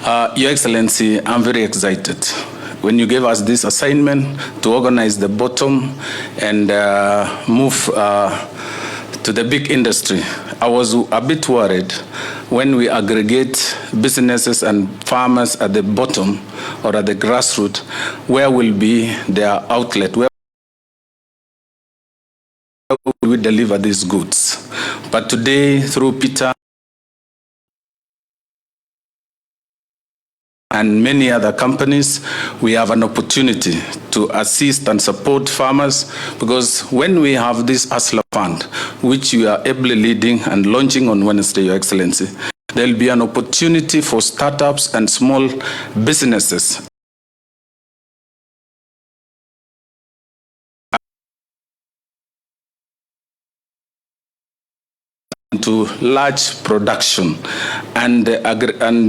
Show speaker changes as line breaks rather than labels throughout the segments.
Your Excellency, I'm very excited. When you gave us this assignment to organize the bottom and move to the big industry, I was a bit worried when we aggregate businesses and farmers at the bottom or at the grassroots, where will be their outlet? Where will we deliver these goods? But today, through Peter and many other companies, we have an opportunity to assist and support farmers, because when we have this Hustler Fund, which you are ably leading and launching on Wednesday, Your Excellency, there will be an opportunity for startups and small businesses to large production and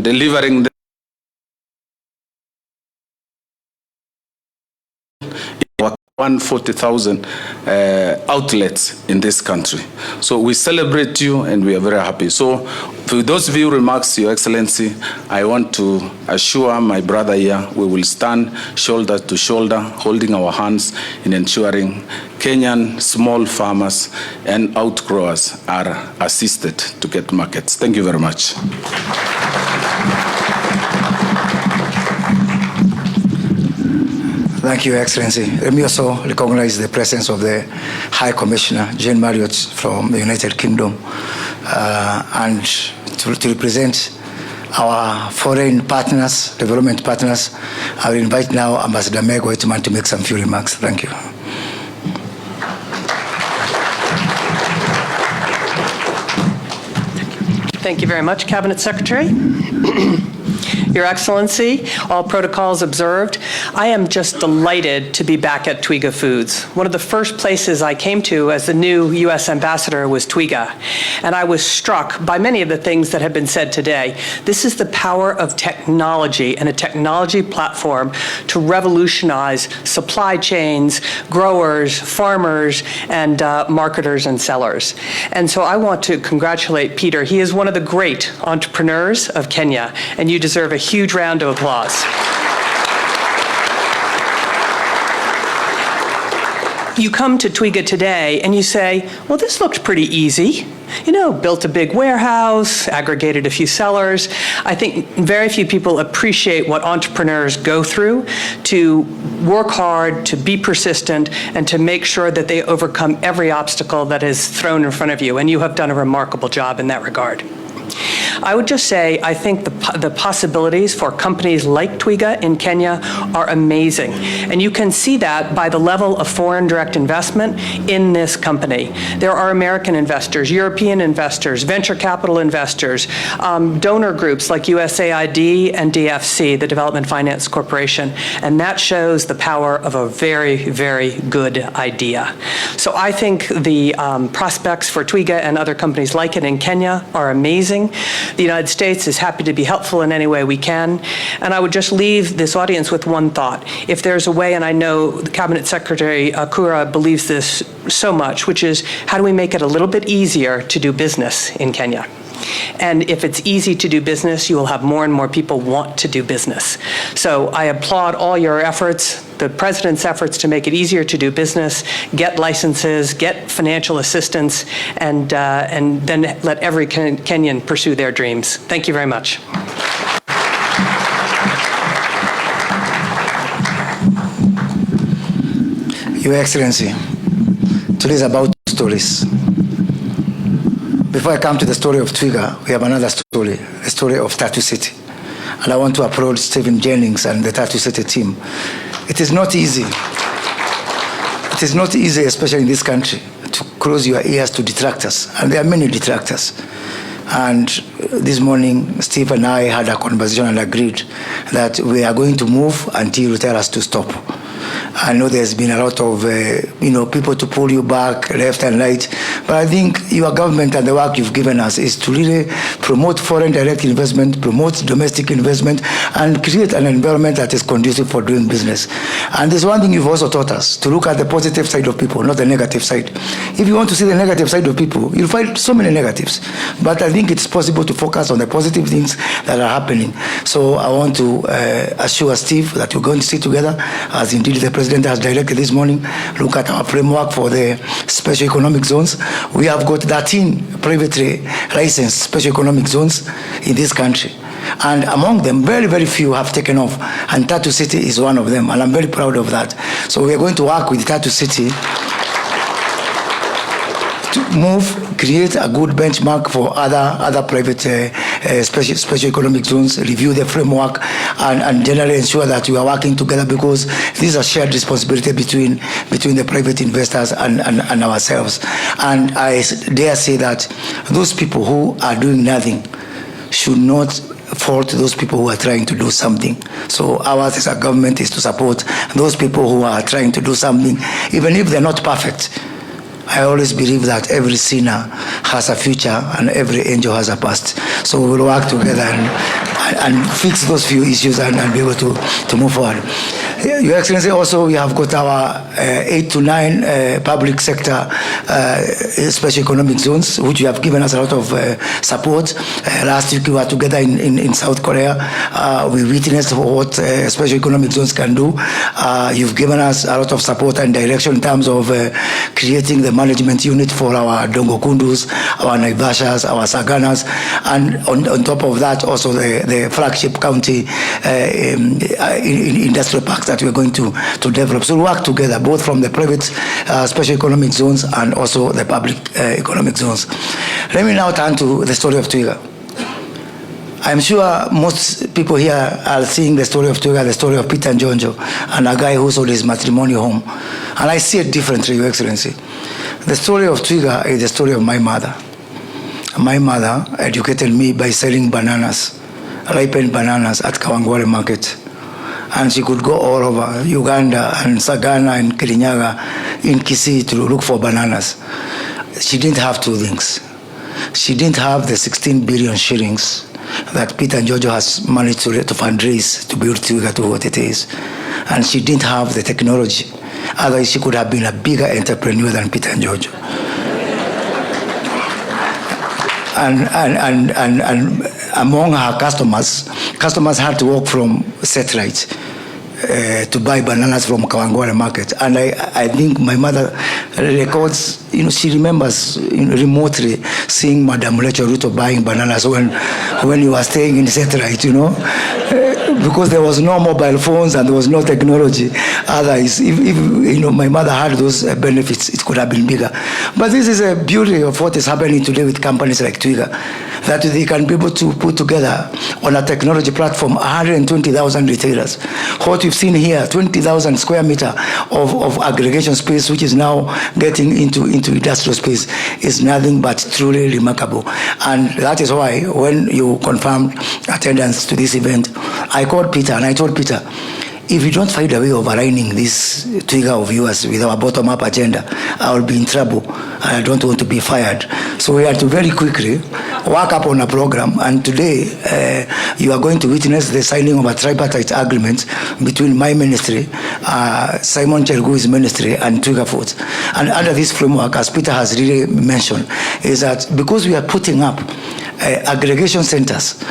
delivering 140,000 outlets in this country. So we celebrate you and we are very happy. So with those few remarks, Your Excellency, I want to assure my brother here, we will stand shoulder to shoulder, holding our hands in ensuring Kenyan small farmers and outgrowers are assisted to get markets. Thank you very much.
Thank you, Excellency. Let me also recognize the presence of the High Commissioner, Jane Marriott, from the United Kingdom, and to represent our foreign partners, development partners. I will invite now Ambassador Meg Whitman to make some few remarks. Thank you.
Thank you very much, Cabinet Secretary. Your Excellency, all protocols observed. I am just delighted to be back at Twiga Foods. One of the first places I came to as the new U.S. ambassador was Twiga, and I was struck by many of the things that have been said today. This is the power of technology and a technology platform to revolutionize supply chains, growers, farmers, and marketers and sellers. And so I want to congratulate Peter. He is one of the great entrepreneurs of Kenya, and you deserve a huge round of applause. You come to Twiga today and you say, well, this looked pretty easy. You know, built a big warehouse, aggregated a few sellers. I think very few people appreciate what entrepreneurs go through to work hard, to be persistent, and to make sure that they overcome every obstacle that is thrown in front of you. And you have done a remarkable job in that regard. I would just say, I think the possibilities for companies like Twiga in Kenya are amazing. And you can see that by the level of foreign direct investment in this company. There are American investors, European investors, venture capital investors, donor groups like USAID and DFC, the Development Finance Corporation. And that shows the power of a very, very good idea. So I think the prospects for Twiga and other companies like it in Kenya are amazing. The United States is happy to be helpful in any way we can. And I would just leave this audience with one thought. If there's a way, and I know the Cabinet Secretary Kura believes this so much, which is how do we make it a little bit easier to do business in Kenya? And if it's easy to do business, you will have more and more people want to do business. So I applaud all your efforts, the President's efforts to make it easier to do business, get licenses, get financial assistance, and then let every Kenyan pursue their dreams. Thank you very much.
Your Excellency, today is about stories. Before I come to the story of Twiga, we have another story, the story of Tattoo City. And I want to applaud Stephen Jennings and the Tattoo City team. It is not easy. It is not easy, especially in this country, to close your ears to detractors. And there are many detractors. And this morning, Steve and I had a conversation and agreed that we are going to move until you tell us to stop. I know there's been a lot of, people to pull you back left and right, but I think your government and the work you've given us is to really promote foreign direct investment, promote domestic investment, and create an environment that is conducive for doing business. And there's one thing you've also taught us, to look at the positive side of people, not the negative side. If you want to see the negative side of people, you'll find so many negatives. But I think it's possible to focus on the positive things that are happening. So I want to assure Steve that we're going to sit together, as indeed the President has directed this morning, look at our framework for the special economic zones. We have got 13 privately licensed special economic zones in this country. And among them, very, very few have taken off. And Tatu City is one of them. And I'm very proud of that. So we are going to work with Tatu City to create a good benchmark for other private special economic zones, review the framework, and generally ensure that we are working together, because this is a shared responsibility between the private investors and ourselves. And I dare say that those people who are doing nothing should not fault those people who are trying to do something. So ours as a government is to support those people who are trying to do something, even if they're not perfect. I always believe that every sinner has a future and every angel has a past. So we will work together and fix those few issues and be able to move forward. Your Excellency, also we have got our 8 to 9 public sector special economic zones, which you have given us a lot of support. Last week we were together in South Korea. We witnessed what special economic zones can do. You've given us a lot of support and direction in terms of creating the management unit for our Dongokundus, our Naivashas, our Saganas, and on top of that also the flagship county industrial parks that we're going to develop. So we work together, both from the private special economic zones and also the public economic zones. Let me now turn to the story of Twiga. I'm sure most people here are seeing the story of Twiga, the story of Peter Njonjo, and a guy who sold his matrimonial home. And I see it differently, Your Excellency. The story of Twiga is the story of my mother. My mother educated me by selling bananas, ripened bananas at Kawangware Market. And she could go all over Uganda and Sagana and Kirinyaga in Kisii to look for bananas. She didn't have two things. She didn't have the 16 billion shillings that Peter Njonjo has managed to fundraise to build Twiga to what it is. And she didn't have the technology. Otherwise, she could have been a bigger entrepreneur than Peter Njonjo. And among her customers had to walk from satellite to buy bananas from Kawangware Market. And I think my mother records, she remembers remotely seeing Madam Samoei Ruto buying bananas when you were staying in satellite, because there was no mobile phones and there was no technology. Otherwise, if my mother had those benefits, it could have been bigger. But this is a beauty of what is happening today with companies like Twiga, that they can be able to put together on a technology platform 120,000 retailers. What we've seen here, 20,000 square meter of aggregation space, which is now getting into industrial space, is nothing but truly remarkable. And that is why when you confirmed attendance to this event, I called Peter and I told Peter, if you don't find a way of aligning this Twiga of yours with our bottom-up agenda, I will be in trouble, and I don't want to be fired. So we had to very quickly work up on a program, and today you are going to witness the signing of a tripartite agreement between my ministry, Simon Chergui's ministry, and Twiga Foods. And under this framework, as Peter has really mentioned, is that because we are putting up aggregation centers,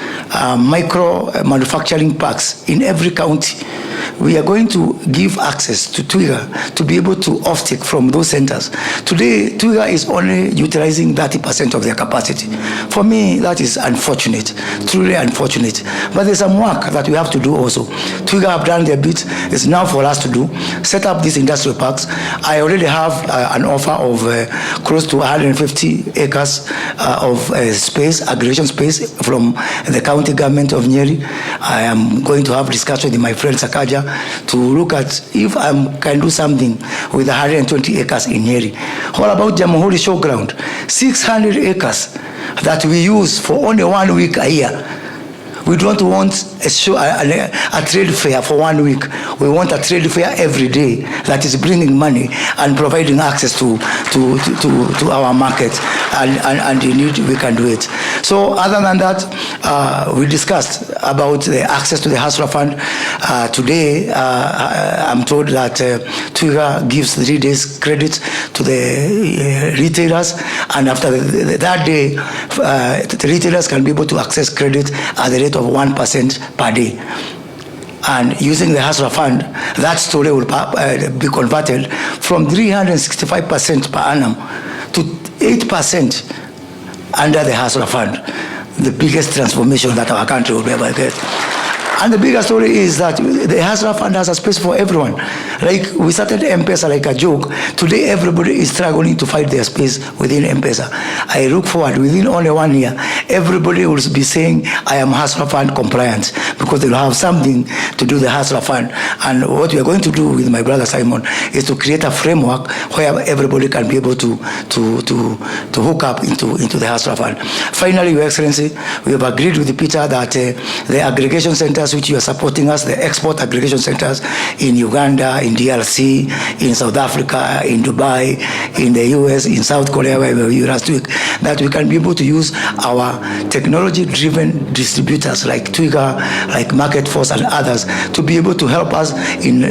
micro manufacturing parks in every county, we are going to give access to Twiga to be able to offtake from those centers. Today, Twiga is only utilizing 30% of their capacity. For me, that is unfortunate, truly unfortunate. But there's some work that we have to do also. Twiga have done their bit. It's now for us to do. Set up these industrial parks. I already have an offer of close to 150 acres of space, aggregation space from the county government of Nyeri. I am going to have discussion with my friend Sakaja to look at if I can do something with 120 acres in Nyeri. What about Jamhuri Showground? 600 acres that we use for only 1 week a year. We don't want a trade fair for 1 week. We want a trade fair every day that is bringing money and providing access to our market. And indeed, we can do it. So other than that, we discussed about the access to the Hustler Fund. Today, I'm told that Twiga gives 3 days credit to the retailers, and after that day, the retailers can be able to access credit at the rate of 1% per day. And using the Hustler Fund, that story will be converted from 365% per annum to 8% under the Hustler Fund, the biggest transformation that our country will ever get. And the bigger story is that the Hustler Fund has a space for everyone. Like we started M-Pesa like a joke. Today, everybody is struggling to find their space within M-Pesa. I look forward, within only 1 year, everybody will be saying, I am Hustler Fund compliant, because they'll have something to do the Hustler Fund. And what we are going to do with my brother Simon is to create a framework where everybody can be able to hook up into the Hustler Fund. Finally, Your Excellency, we have agreed with Peter that the aggregation centers which you are supporting us, the export aggregation centers in Uganda, in DRC, in South Africa, in Dubai, in the US, in South Korea, where we were last week, that we can be able to use our technology-driven distributors like Twiga, like Market Force and others to be able to help us in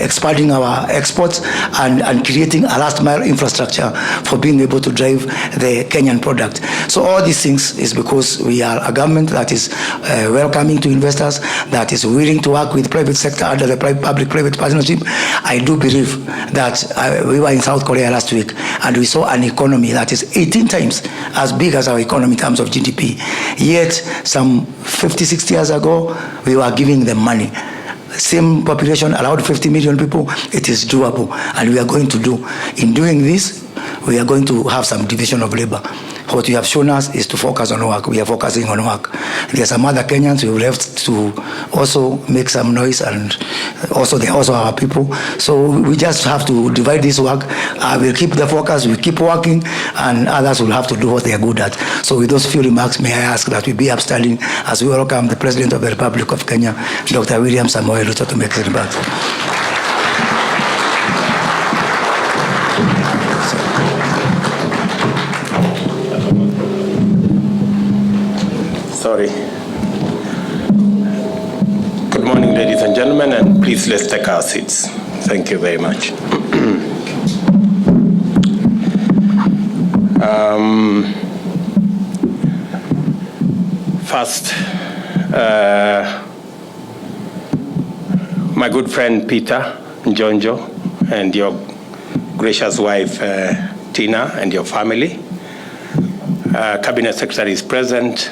expanding our exports and creating a last mile infrastructure for being able to drive the Kenyan product. So all these things is because we are a government that is welcoming to investors, that is willing to work with private sector under the public-private partnership. I do believe that we were in South Korea last week and we saw an economy that is 18 times as big as our economy in terms of GDP. Yet some 50, 60 years ago, we were giving them money. Same population, around 50 million people, it is doable. And we are going to do. In doing this, we are going to have some division of labor. What you have shown us is to focus on work. We are focusing on work. There are some other Kenyans who left to also make some noise, and also they're also our people. So we just have to divide this work. We'll keep the focus, we'll keep working, and others will have to do what they are good at. So with those few remarks, may I ask that we be upstanding as we welcome the President of the Republic of Kenya, Dr. William Samoei Ruto, to make his remarks.
Sorry. Good morning, ladies and gentlemen, and please let's take our seats. Thank you very much. First, my good friend Peter Njonjo and your gracious wife Tina and your family. Cabinet Secretary is present.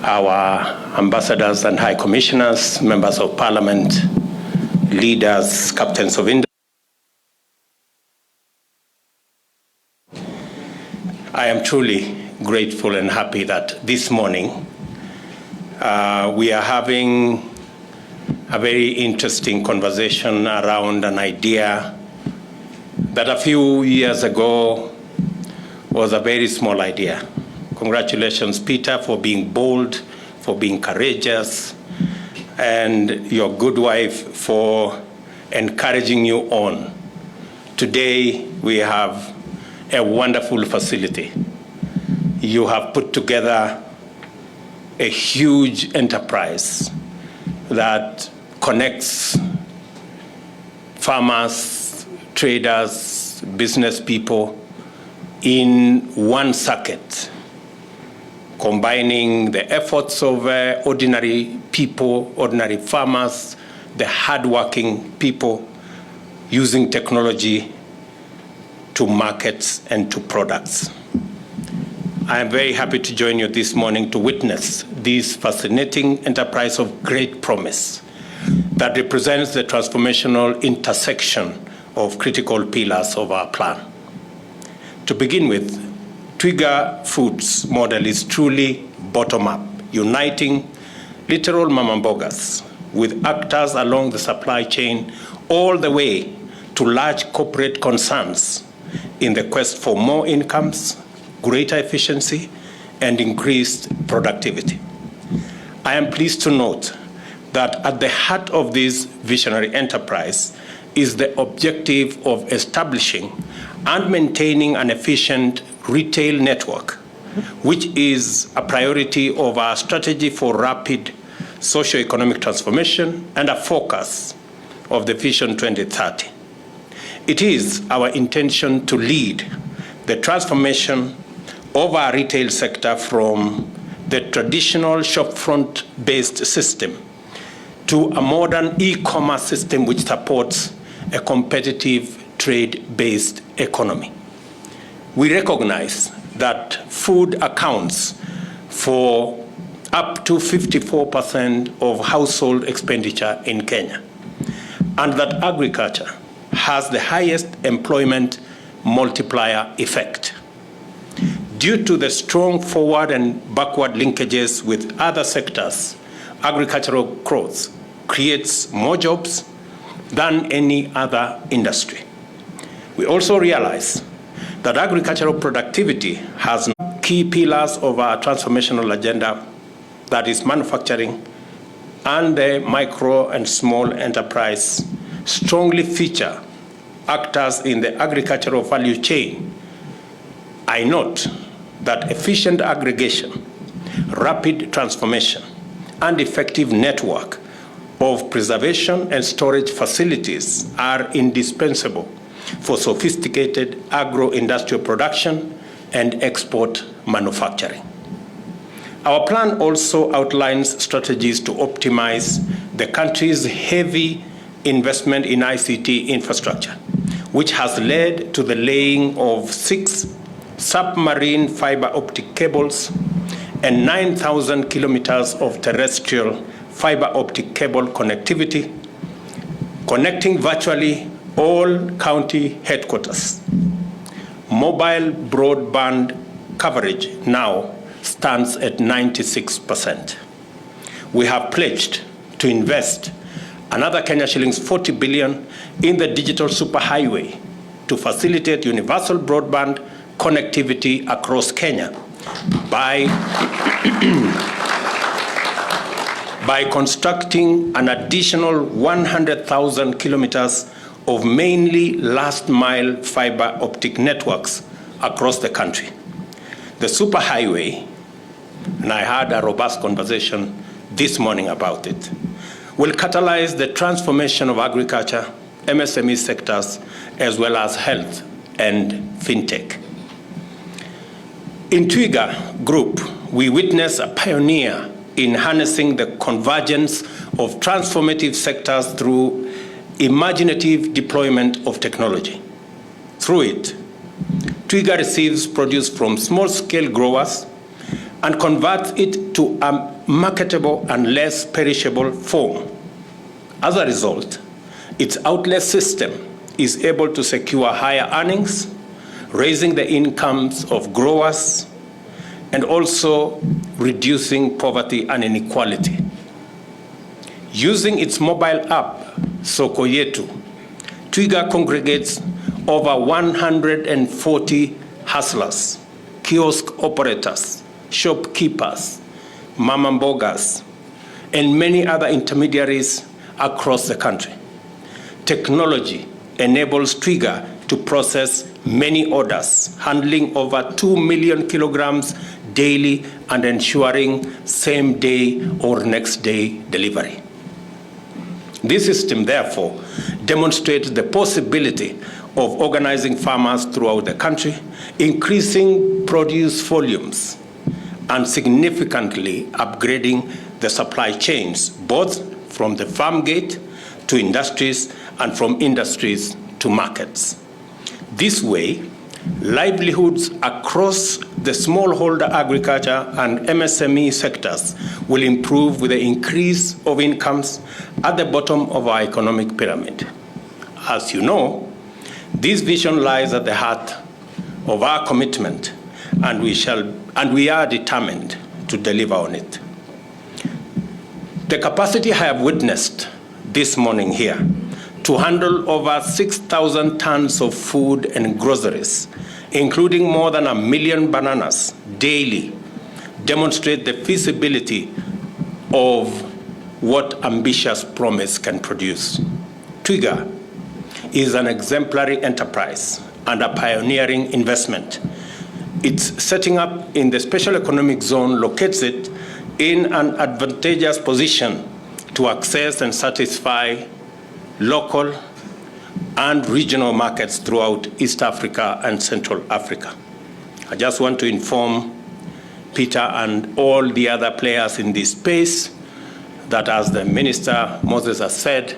Our ambassadors and high commissioners, members of parliament, leaders, captains of industry. I am truly grateful and happy that this morning we are having a very interesting conversation around an idea that a few years ago was a very small idea. Congratulations, Peter, for being bold, for being courageous, and your good wife for encouraging you on. Today, we have a wonderful facility. You have put together a huge enterprise that connects farmers, traders, business people in one circuit, combining the efforts of ordinary people, ordinary farmers, the hardworking people, using technology to markets and to products. I am very happy to join you this morning to witness this fascinating enterprise of great promise that represents the transformational intersection of critical pillars of our plan. To begin with, Twiga Foods model is truly bottom-up, uniting literal mama mbogas with actors along the supply chain all the way to large corporate concerns in the quest for more incomes, greater efficiency, and increased productivity. I am pleased to note that at the heart of this visionary enterprise is the objective of establishing and maintaining an efficient retail network, which is a priority of our strategy for rapid socio-economic transformation, and a focus of the Vision 2030. It is our intention to lead the transformation of our retail sector from the traditional shopfront-based system to a modern e-commerce system which supports a competitive trade-based economy. We recognize that food accounts for up to 54% of household expenditure in Kenya, and that agriculture has the highest employment multiplier effect. Due to the strong forward and backward linkages with other sectors, agricultural growth creates more jobs than any other industry. We also realize that agricultural productivity has key pillars of our transformational agenda, that is manufacturing and the micro and small enterprise, strongly feature actors in the agricultural value chain. I note that efficient aggregation, rapid transformation, and effective network of preservation and storage facilities are indispensable for sophisticated agro-industrial production and export manufacturing. Our plan also outlines strategies to optimize the country's heavy investment in ICT infrastructure, which has led to the laying of 6 submarine fiber optic cables and 9,000 kilometers of terrestrial fiber optic cable connectivity, connecting virtually all county headquarters. Mobile broadband coverage now stands at 96%. We have pledged to invest another Kenya shillings 40 billion in the digital superhighway to facilitate universal broadband connectivity across Kenya by constructing an additional 100,000 kilometers of mainly last-mile fiber optic networks across the country. The superhighway, and I had a robust conversation this morning about it, will catalyze the transformation of agriculture, MSME sectors, as well as health and fintech. In Twiga Group, we witness a pioneer in harnessing the convergence of transformative sectors through imaginative deployment of technology. Through it, Twiga receives produce from small-scale growers and converts it to a marketable and less perishable form. As a result, its outlet system is able to secure higher earnings, raising the incomes of growers, and also reducing poverty and inequality. Using its mobile app, Soko Yetu, Twiga congregates over 140 hustlers, kiosk operators, shopkeepers, mama mbogas, and many other intermediaries across the country. Technology enables Twiga to process many orders, handling over 2 million kilograms daily and ensuring same-day or next-day delivery. This system, therefore, demonstrates the possibility of organizing farmers throughout the country, increasing produce volumes, and significantly upgrading the supply chains, both from the farm gate to industries and from industries to markets. This way, livelihoods across the smallholder agriculture and MSME sectors will improve with the increase of incomes at the bottom of our economic pyramid. As you know, this vision lies at the heart of our commitment, and we are determined to deliver on it. The capacity I have witnessed this morning here to handle over 6,000 tons of food and groceries, including more than 1 million bananas daily, demonstrate the feasibility of what ambitious promise can produce. Twiga is an exemplary enterprise and a pioneering investment. Its setting up in the special economic zone locates it in an advantageous position to access and satisfy local and regional markets throughout East Africa and Central Africa. I just want to inform Peter and all the other players in this space that, as the Minister Moses has said,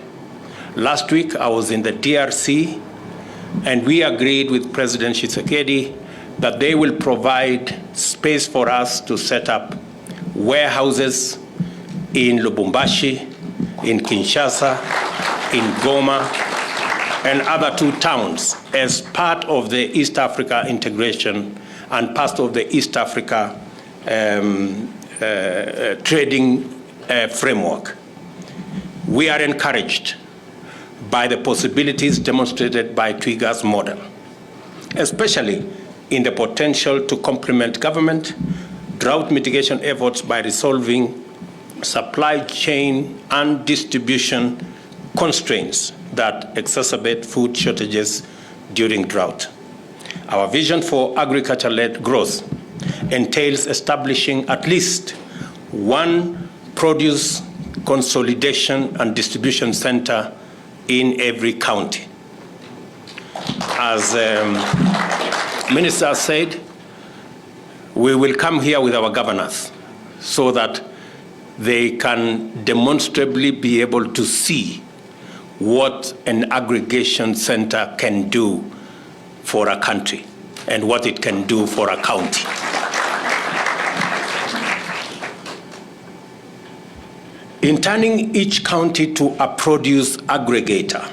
last week I was in the DRC and we agreed with President Tshisekedi that they will provide space for us to set up warehouses in Lubumbashi, in Kinshasa, in Goma, and other 2 towns as part of the East Africa integration and part of the East Africa trading framework. We are encouraged by the possibilities demonstrated by Twiga's model, especially in the potential to complement government drought mitigation efforts by resolving supply chain and distribution constraints that exacerbate food shortages during drought. Our vision for agriculture-led growth entails establishing at least one produce consolidation and distribution center in every county. As Minister said, we will come here with our governors so that they can demonstrably be able to see what an aggregation center can do for a country and what it can do for a county. In turning each county to a produce aggregator,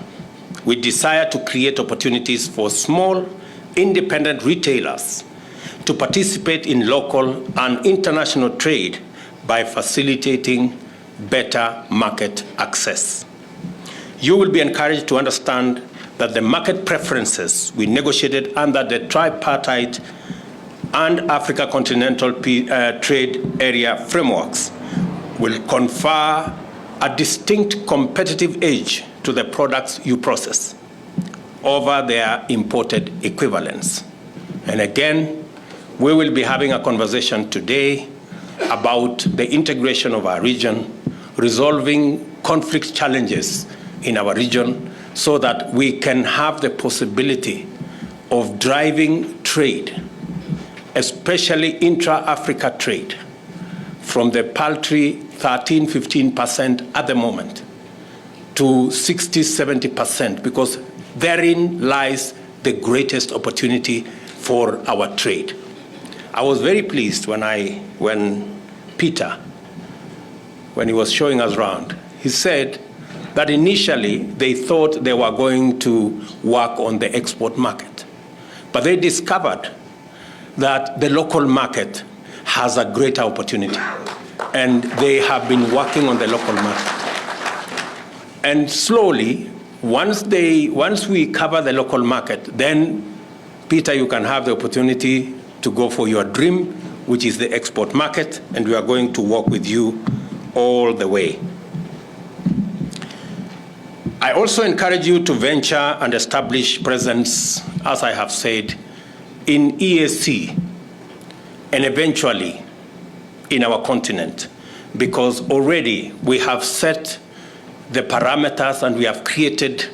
we desire to create opportunities for small, independent retailers to participate in local and international trade by facilitating better market access. You will be encouraged to understand that the market preferences we negotiated under the tripartite and Africa Continental Trade Area frameworks will confer a distinct competitive edge to the products you process over their imported equivalents. And again, we will be having a conversation today about the integration of our region, resolving conflict challenges in our region so that we can have the possibility of driving trade, especially intra-Africa trade, from the paltry 13–15% at the moment to 60–70%, because therein lies the greatest opportunity for our trade. I was very pleased when Peter, when he was showing us around, he said that initially they thought they were going to work on the export market, but they discovered that the local market has a greater opportunity, and they have been working on the local market. And slowly, once we cover the local market, then, Peter, you can have the opportunity to go for your dream, which is the export market, and we are going to work with you all the way. I also encourage you to venture and establish presence, as I have said, in EAC and eventually in our continent, because already we have set the parameters and we have created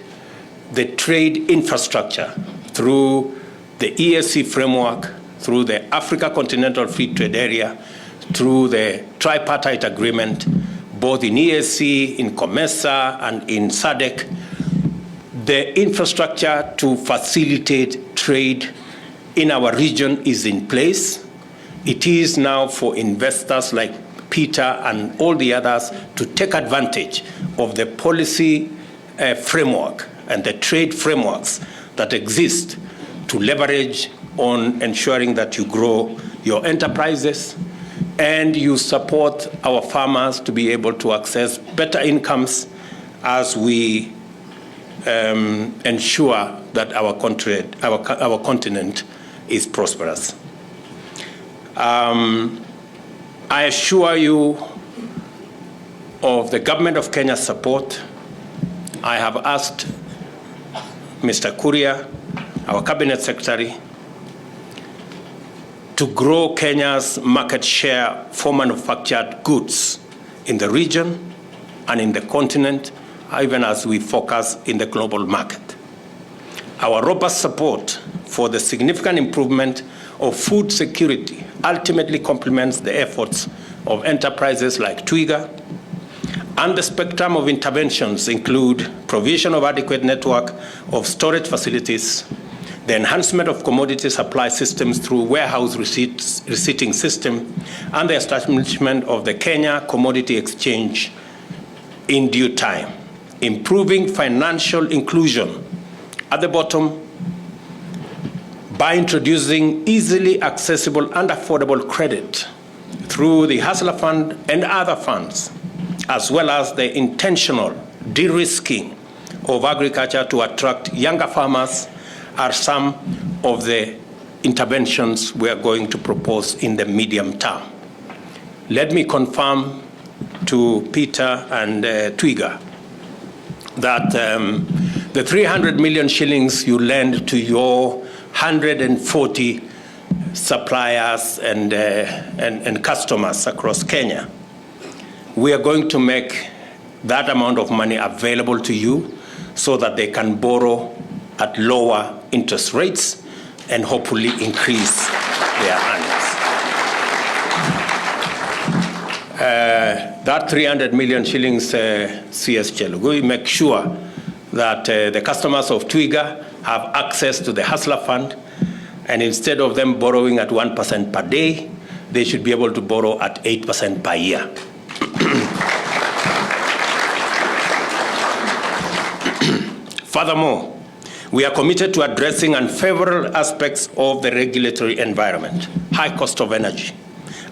the trade infrastructure through the EAC framework, through the Africa Continental Free Trade Area, through the tripartite agreement, both in EAC, in COMESA, and in SADC. The infrastructure to facilitate trade in our region is in place. It is now for investors like Peter and all the others to take advantage of the policy framework and the trade frameworks that exist to leverage on ensuring that you grow your enterprises and you support our farmers to be able to access better incomes as we ensure that our continent is prosperous. I assure you of the government of Kenya's support. I have asked Mr. Kuria, our cabinet secretary, to grow Kenya's market share for manufactured goods in the region and in the continent, even as we focus in the global market. Our robust support for the significant improvement of food security ultimately complements the efforts of enterprises like Twiga, and the spectrum of interventions include provision of adequate network of storage facilities, the enhancement of commodity supply systems through warehouse receipting system, and the establishment of the Kenya Commodity Exchange in due time. Improving financial inclusion at the bottom by introducing easily accessible and affordable credit through the Hustler Fund and other funds, as well as the intentional de-risking of agriculture to attract younger farmers, are some of the interventions we are going to propose in the medium term. Let me confirm to Peter and Twiga that the 300 million shillings you lend to your 140 suppliers and customers across Kenya, we are going to make that amount of money available to you so that they can borrow at lower interest rates and hopefully increase their earnings. That 300 million shillings CSGL, we make sure that the customers of Twiga have access to the Hustler Fund, and instead of them borrowing at 1% per day, they should be able to borrow at 8% per year. Furthermore, we are committed to addressing unfavorable aspects of the regulatory environment, high cost of energy,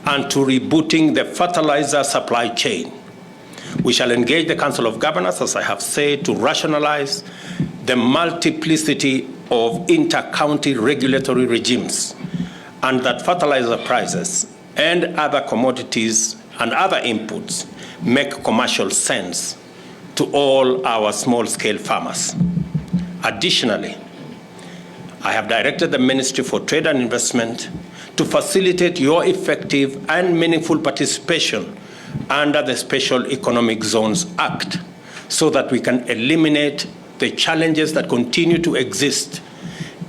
and to rebooting the fertilizer supply chain. We shall engage the Council of Governors, as I have said, to rationalize the multiplicity of inter-county regulatory regimes, and that fertilizer prices and other commodities and other inputs make commercial sense to all our small-scale farmers. Additionally, I have directed the Ministry for Trade and Investment to facilitate your effective and meaningful participation under the Special Economic Zones Act so that we can eliminate the challenges that continue to exist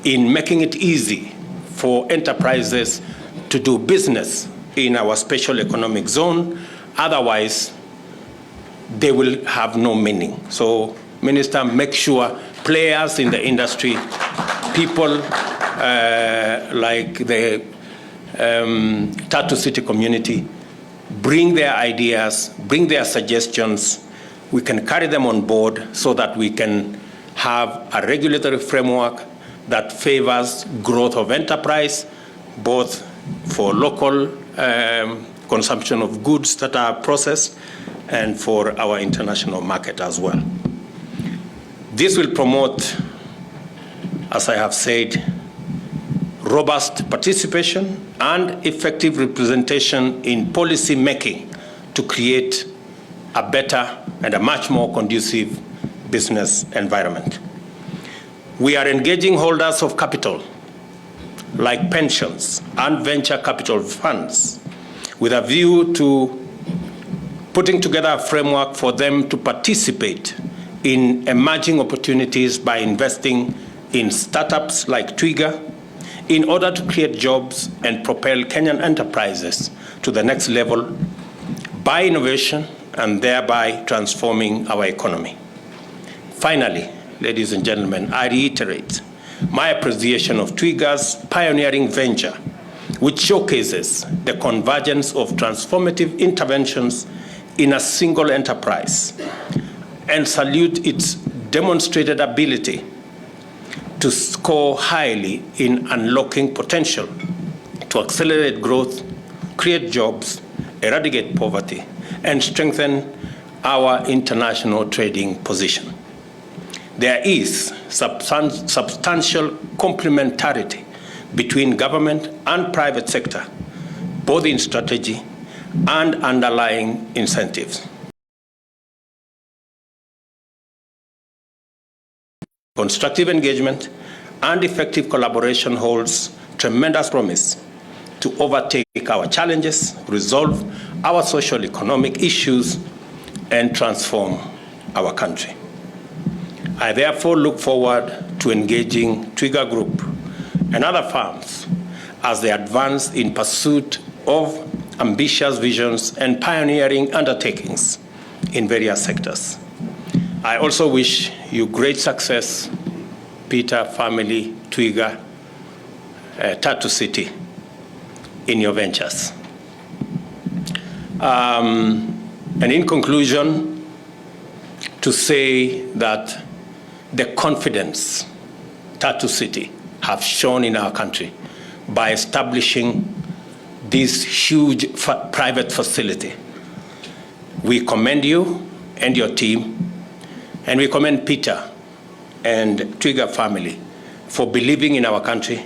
in making it easy for enterprises to do business in our Special Economic Zone. Otherwise, they will have no meaning. So, Minister, make sure players in the industry, people like the Tatu City community, bring their ideas, bring their suggestions. We can carry them on board so that we can have a regulatory framework that favors growth of enterprise, both for local consumption of goods that are processed and for our international market as well. This will promote, as I have said, robust participation and effective representation in policy making to create a better and a much more conducive business environment. We are engaging holders of capital, like pensions and venture capital funds, with a view to putting together a framework for them to participate in emerging opportunities by investing in startups like Twiga in order to create jobs and propel Kenyan enterprises to the next level by innovation and thereby transforming our economy. Finally, ladies and gentlemen, I reiterate my appreciation of Twiga's pioneering venture, which showcases the convergence of transformative interventions in a single enterprise, and salute its demonstrated ability to score highly in unlocking potential, to accelerate growth, create jobs, eradicate poverty, and strengthen our international trading position. There is substantial complementarity between government and private sector, both in strategy and underlying incentives. Constructive engagement and effective collaboration holds tremendous promise to overtake our challenges, resolve our social economic issues, and transform our country. I therefore look forward to engaging Twiga Group and other firms as they advance in pursuit of ambitious visions and pioneering undertakings in various sectors. I also wish you great success, Peter, family, Twiga, Tatu City, in your ventures. And in conclusion, to say that the confidence Tatu City have shown in our country by establishing this huge private facility. We commend you and your team, and we commend Peter and Twiga family for believing in our country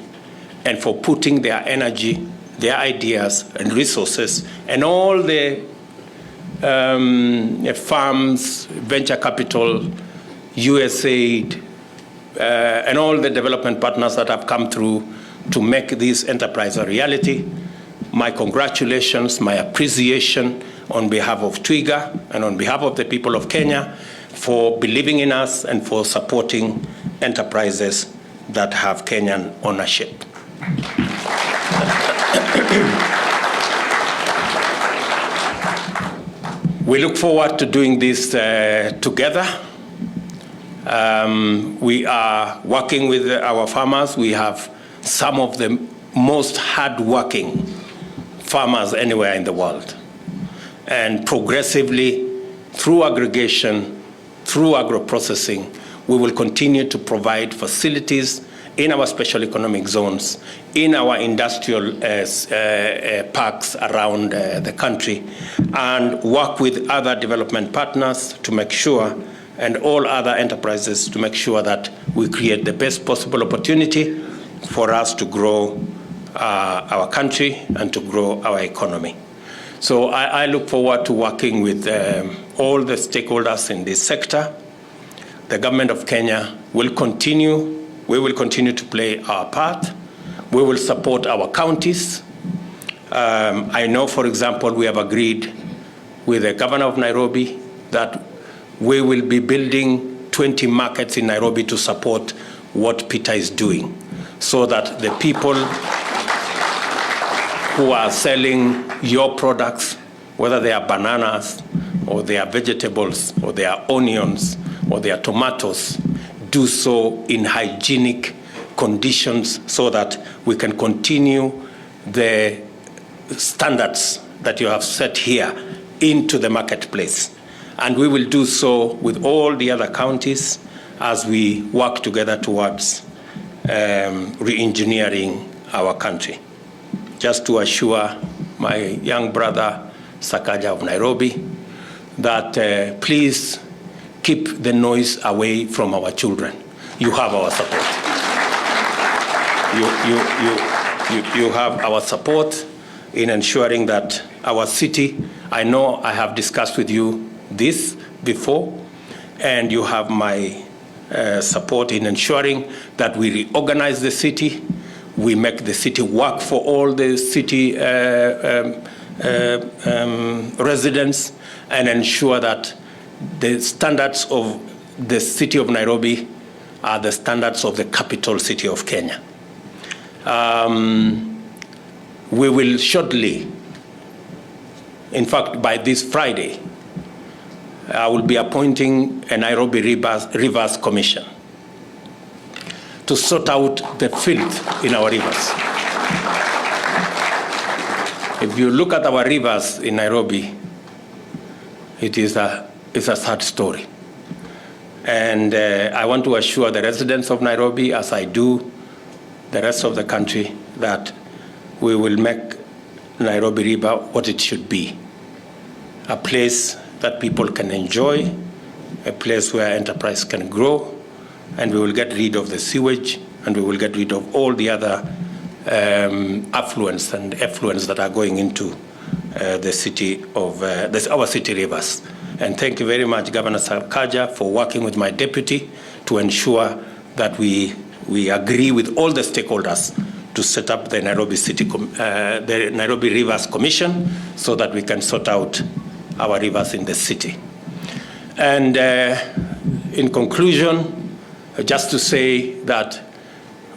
and for putting their energy, their ideas and resources, and all the farms, venture capital, USAID, and all the development partners that have come through to make this enterprise a reality. My congratulations, my appreciation on behalf of Twiga and on behalf of the people of Kenya for believing in us and for supporting enterprises that have Kenyan ownership. We look forward to doing this together. We are working with our farmers. We have some of the most hardworking farmers anywhere in the world. And progressively, through aggregation, through agro-processing, we will continue to provide facilities in our special economic zones, in our industrial parks around the country, and work with other development partners to make sure, and all other enterprises to make sure that we create the best possible opportunity for us to grow our country and to grow our economy. So I look forward to working with all the stakeholders in this sector. The government of Kenya will continue. We will continue to play our part. We will support our counties. I know, for example, we have agreed with the governor of Nairobi that we will be building 20 markets in Nairobi to support what Peter is doing, so that the people who are selling your products, whether they are bananas or they are vegetables or they are onions or they are tomatoes, do so in hygienic conditions so that we can continue the standards that you have set here into the marketplace. And we will do so with all the other counties as we work together towards re-engineering our country. Just to assure my young brother, Sakaja of Nairobi, that please keep the noise away from our children. You have our support. You have our support in ensuring that our city, I know I have discussed with you this before, and you have my support in ensuring that we reorganize the city, we make the city work for all the city residents, and ensure that the standards of the city of Nairobi are the standards of the capital city of Kenya. We will shortly, in fact, by this Friday, I will be appointing a Nairobi Rivers Commission to sort out the filth in our rivers. If you look at our rivers in Nairobi, it's a sad story. And I want to assure the residents of Nairobi, as I do the rest of the country, that we will make Nairobi River what it should be. A place that people can enjoy, a place where enterprise can grow, and we will get rid of the sewage, and we will get rid of all the other affluence and effluents that are going into the city of our city rivers. And thank you very much, Governor Sakaja, for working with my deputy to ensure that we agree with all the stakeholders to set up the the Nairobi Rivers Commission so that we can sort out our rivers in the city. And in conclusion, just to say that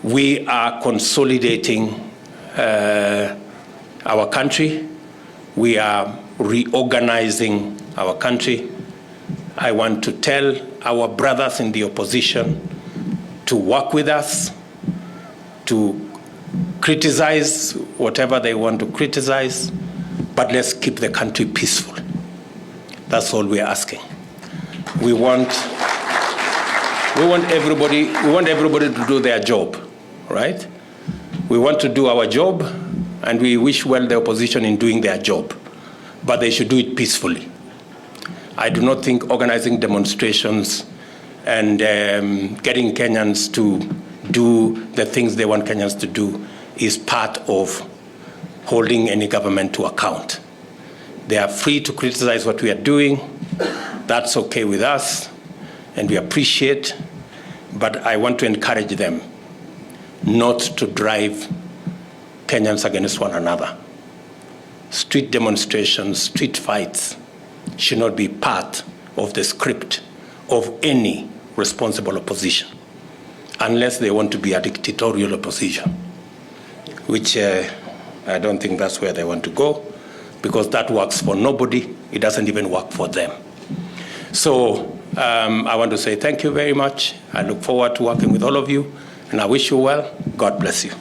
we are consolidating our country. We are reorganizing our country. I want to tell our brothers in the opposition to work with us, to criticize whatever they want to criticize, but let's keep the country peaceful. That's all we're asking. We want everybody to do their job, right? We want to do our job, and we wish well the opposition in doing their job, but they should do it peacefully. I do not think organizing demonstrations and getting Kenyans to do the things they want Kenyans to do is part of holding any government to account. They are free to criticize what we are doing. That's okay with us, and we appreciate, but I want to encourage them not to drive Kenyans against one another. Street demonstrations, street fights should not be part of the script of any responsible opposition, unless they want to be a dictatorial opposition, which I don't think that's where they want to go, because that works for nobody. It doesn't even work for them. So I want to say thank you very much. I look forward to working with all of you, and I wish you well. God bless you.